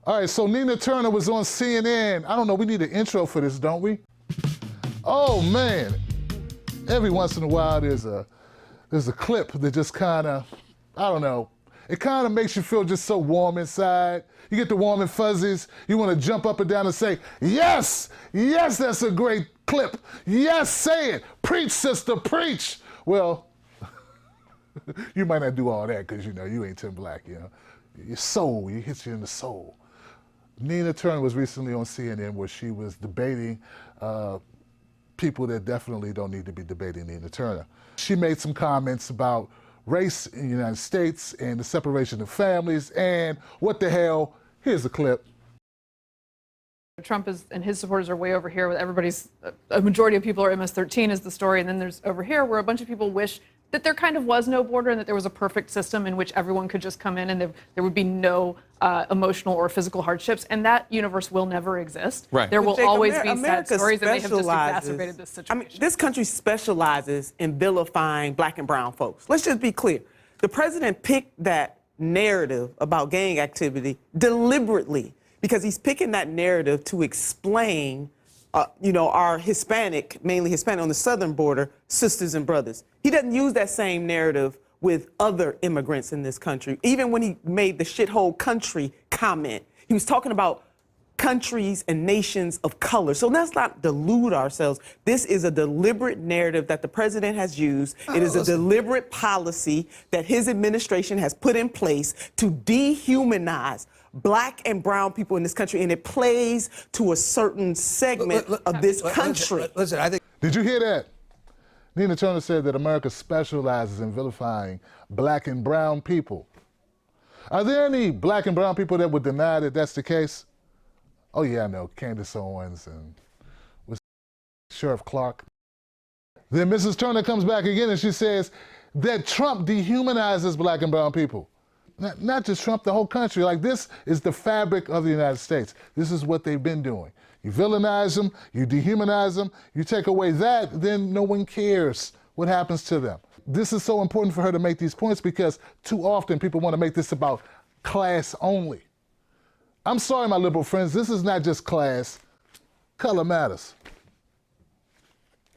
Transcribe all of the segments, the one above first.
All right, so Nina Turner was on CNN. I don't know, we need an intro for this, don't we? Oh man, every once in a while there's a clip that just kind of, I don't know, it kind of makes you feel just so warm inside. You get the warm and fuzzies. You want to jump up and down and say, yes, yes, that's a great clip. Yes, say it. Preach, sister, preach. Well, you might not do all that because, you know, you ain't Tim Black, you know. Your soul, it hits you in the soul. Nina Turner was recently on CNN where she was debating people that definitely don't need to be debating Nina Turner. She made some comments about race in the United States and the separation of families and what the hell. Here's a clip. Trump and his supporters are way over here with everybody's, a majority of people are MS-13 is the story, and then there's over here where a bunch of people wish that there kind of was no border and that there was a perfect system in which everyone could just come in and there would be no emotional or physical hardships, and that universe will never exist. Right. There will Jake, always be America sad stories, and they have just specializes- exacerbated this situation. I mean, this country specializes in vilifying black and brown folks. Let's just be clear. The president picked that narrative about gang activity deliberately because he's picking that narrative to explain you know, our Hispanic, mainly Hispanic on the southern border, sisters and brothers. He doesn't use that same narrative with other immigrants in this country. Even when he made the shithole country comment, he was talking about countries and nations of color. So let's not delude ourselves. This is a deliberate narrative that the president has used. It is a deliberate policy that his administration has put in place to dehumanize black and brown people in this country, and it plays to a certain segment of this country. Listen, I think. Did you hear that? Nina Turner said that America specializes in vilifying black and brown people. Are there any black and brown people that would deny that that's the case? Oh yeah, I know, Candace Owens and Sheriff Clark. Then Mrs. Turner comes back again and she says that Trump dehumanizes black and brown people. Not just Trump, the whole country. Like, this is the fabric of the United States. This is what they've been doing. You villainize them, you dehumanize them, you take away that, then no one cares what happens to them. This is so important for her to make these points because too often people want to make this about class only. I'm sorry, my liberal friends, this is not just class. Color matters.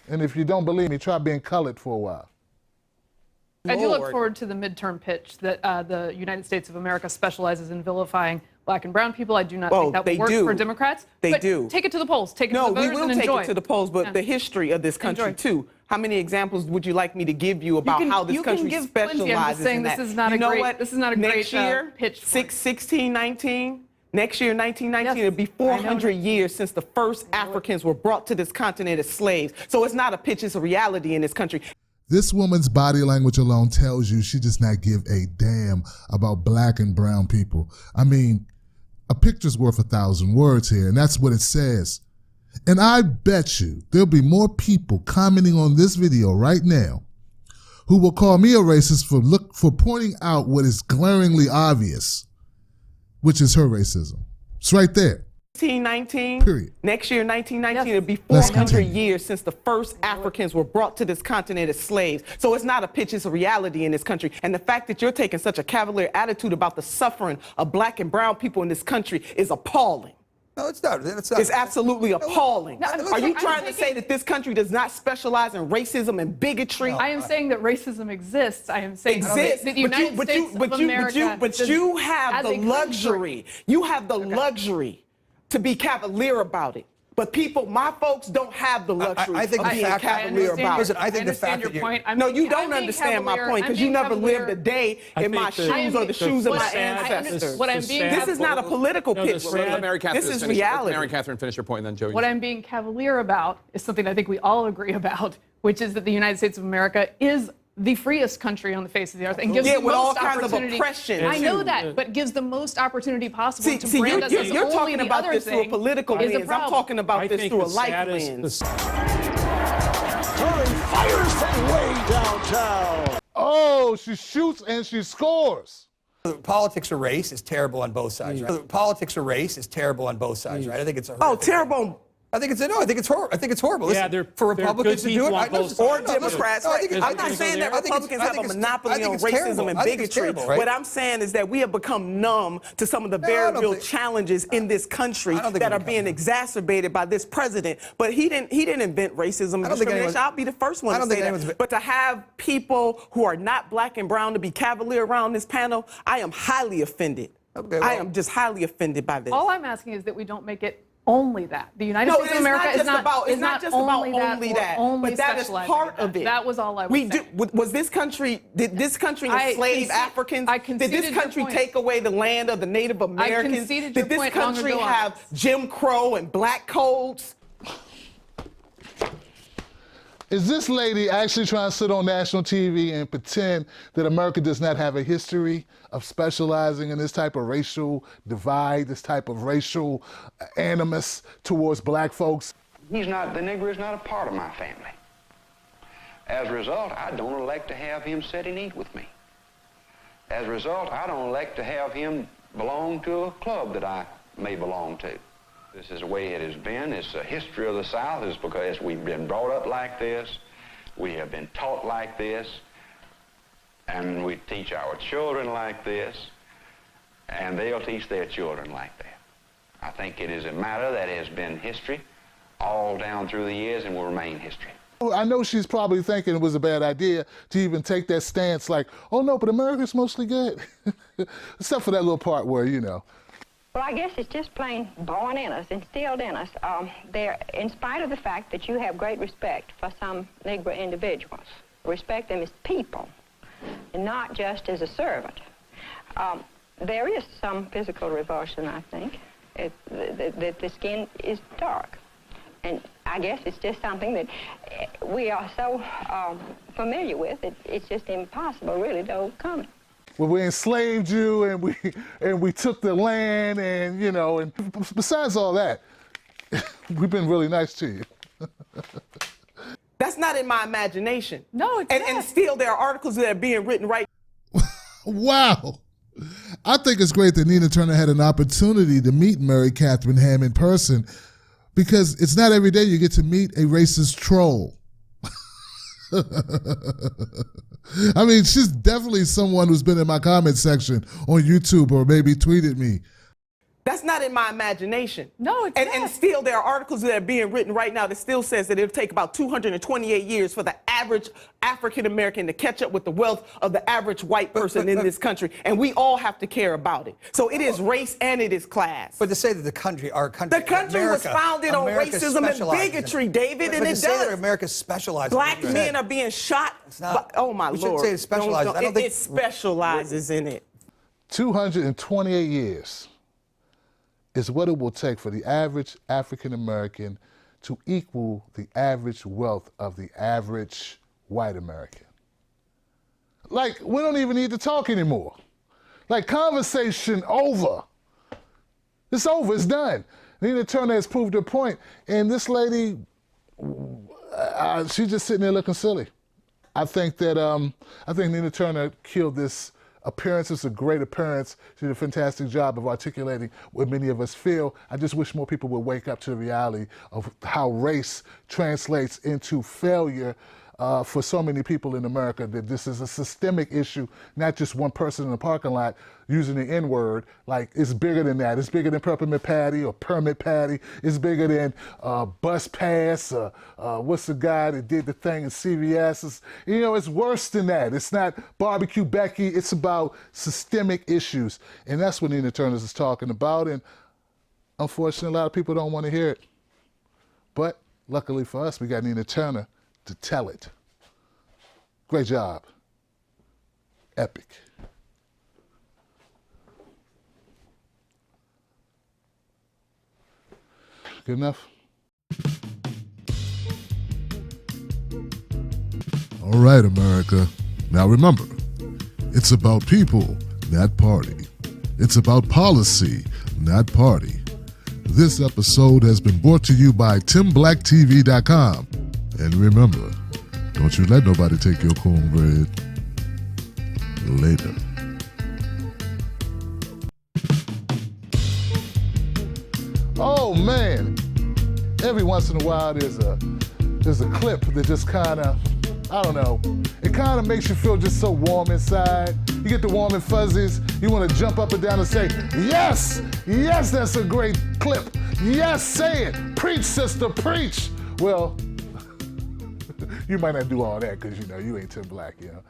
And if you don't believe me, try being colored for a while. I do look forward to the midterm pitch that the United States of America specializes in vilifying black and brown people. I do not think that will work for Democrats. They but do. Take it to the polls. Take it to the voters and enjoy. No, we will take it to the polls, but the history of this country, too. How many examples would you like me to give you about how this country specializes in that? This is not a great, this is not a great next year, pitch. 16, 19, next year, 1919, it'll be 400 years since the first Africans were brought to this continent as slaves. So it's not a pitch, it's a reality in this country. This woman's body language alone tells you she does not give a damn about black and brown people. I mean, a picture's worth 1,000 words here, and that's what it says. And I bet you there'll be more people commenting on this video right now who will call me a racist for pointing out what is glaringly obvious, which is her racism. It's right there. 1919, period. Next year, 1919, it'll be 400 years since the first Africans were brought to this continent as slaves. So it's not a pitch, it's a reality in this country. And the fact that you're taking such a cavalier attitude about the suffering of black and brown people in this country is appalling. No, it's not. It's absolutely appalling. No, Are you trying to say that this country does not specialize in racism and bigotry? I am saying that racism exists. I am saying that the United States of America but you have the luxury. You have the luxury to be cavalier about it. But people, my folks, don't have the luxury of being cavalier about it. Listen, I think the fact that you don't understand my point because you never lived a day in my shoes or the shoes of my ancestors. This is not a political pitch. This is reality. Mary Katherine, finish your point, and then Joey. What I'm being cavalier about is something I think we all agree about, which is that the United States of America is the freest country on the face of the earth and gives the with all most kinds of opportunity. oppression. I know that, but gives the most opportunity possible to brand us as you're only talking the about other this through a political lens. I'm talking about this through a life lens. Curry fires from way downtown. Oh, she shoots and she scores. Politics of race is terrible on both sides, right? Politics of race is terrible on both sides, right? I think it's a terrible I think it's horrible. I think it's horrible. Yeah, Listen, for Republicans to do it, or Democrats. I'm not saying that Republicans have a monopoly on racism and bigotry. What I'm saying is that we have become numb to some of the very real challenges in this country that are being exacerbated by this president. But he didn't invent racism and discrimination. I'll be the first one to say that. But to have people who are not black and brown to be cavalier around this panel, I am highly offended. I am just highly offended by this. All I'm asking is that we don't make it only that. The United States of America is not just about only that, but that is part of it. That was all I was saying. Was this country, did this country enslave Africans? Did this country take away the land of the Native Americans? Did this country have Jim Crow and black codes? Is this lady actually trying to sit on national TV and pretend that America does not have a history of specializing in this type of racial divide, this type of racial animus towards black folks? The Negro is not a part of my family. As a result, I don't elect to have him sit and eat with me. As a result, I don't elect to have him belong to a club that I may belong to. This is the way it has been. It's the history of the South. It's because we've been brought up like this. We have been taught like this. And we teach our children like this. And they'll teach their children like that. I think it is a matter that has been history all down through the years and will remain history. I know she's probably thinking it was a bad idea to even take that stance like, oh no, but America's mostly good. Except for that little part where, you know. Well, I guess it's just plain born in us, instilled in us. In spite of the fact that you have great respect for some Negro individuals, respect them as people, and not just as a servant. There is some physical revulsion, I think, that the skin is dark. And I guess it's just something that we are so familiar with, it's just impossible, really, to overcome it. Well, we enslaved you and we took the land and, you know, and besides all that, we've been really nice to you. That's not in my imagination. No, it's not. And still there are articles that are being written right. Wow. I think it's great that Nina Turner had an opportunity to meet Mary Katherine Ham in person because it's not every day you get to meet a racist troll. I mean, she's definitely someone who's been in my comment section on YouTube or maybe tweeted me. That's not in my imagination. No, it's not. And still there are articles that are being written right now that still says that it'll take about 228 years for the average African American to catch up with the wealth of the average white person in this country. And we all have to care about it. So it is race and it is class. But to say that our country, the country was founded on racism and bigotry, David, and it does. But to say that America specializes. Black men are being shot. Oh my Lord. We shouldn't say it specializes. I don't think it specializes in it. 228 years is what it will take for the average African American to equal the average wealth of the average white American. Like, we don't even need to talk anymore. Like, conversation over. It's over, it's done. Nina Turner has proved her point, and this lady, she's just sitting there looking silly. I think Nina Turner killed this appearance. It's a great appearance. She did a fantastic job of articulating what many of us feel. I just wish more people would wake up to the reality of how race translates into failure for so many people in America, that this is a systemic issue, not just one person in the parking lot using the N-word. Like, it's bigger than that. It's bigger than Peppermint Patty or Permit Patty. It's bigger than Bus Pass. What's the guy that did the thing in CVS? It's worse than that. It's not Barbecue Becky. It's about systemic issues. And that's what Nina Turner is talking about. And unfortunately, a lot of people don't want to hear it. But luckily for us, we got Nina Turner to tell it. Great job. Epic. Good enough? All right, America. Now remember, it's about people, not party. It's about policy, not party. This episode has been brought to you by TimBlackTV.com. And remember, don't you let nobody take your cornbread. Later. Oh man, every once in a while there's a clip that just kind of, I don't know, it kind of makes you feel just so warm inside. You get the warm and fuzzies. You want to jump up and down and say, yes, yes, that's a great clip. Yes, say it. Preach, sister, preach. Well, you might not do all that because, you know, you ain't Tim Black, you know.